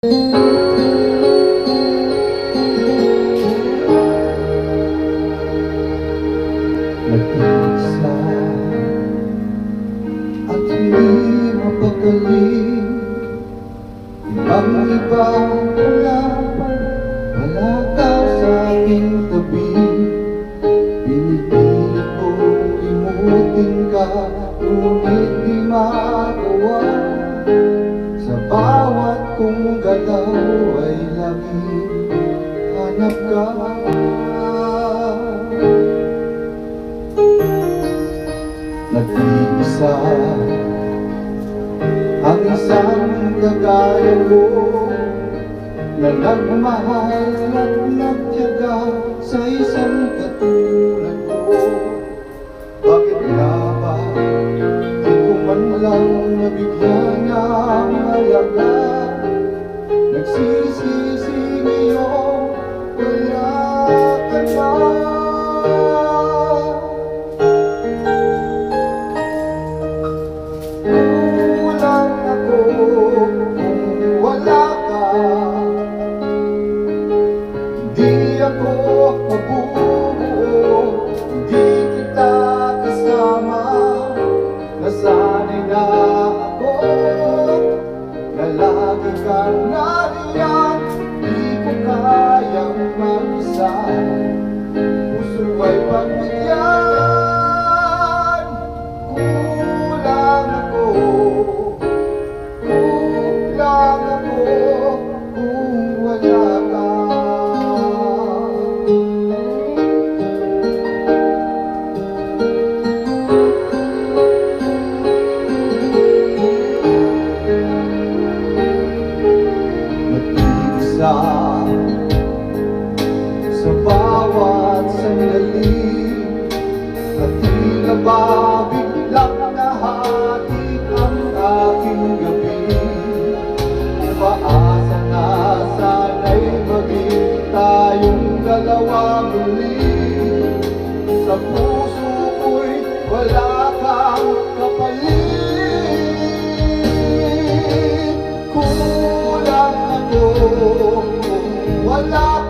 Nag-iisa at hindi mapagaling. Ibang-iba wala ka sa aking tabi. Pinipilit kong limutin ka, ngunit di magawa. Sa bawat kong galaw ay laging hanap ka. Nag-iisa ang isang kagaya ko, na nagmahal at nagtiyaga sa isang katulad ko. Bakit nga ba di ko man lang nabigyan ng halaga? Nagsisisi ngayong wala ka na. Kulang ako kung wala ka. Di ako mabubuo, di kita kasama. Nasanay na ako na lagi kang nariyan. Di ko kayang mag-isa, puso ay pagbigyan. Kulang ako kung wala ka. Nag-iisa sa bawat sandali, at tila ba biglang nahati ang aking gabi. Umaasa na sana'y maging tayong dalawa muli. Sa puso ko'y wala kang kapalit. Kulang ako kung wala ka.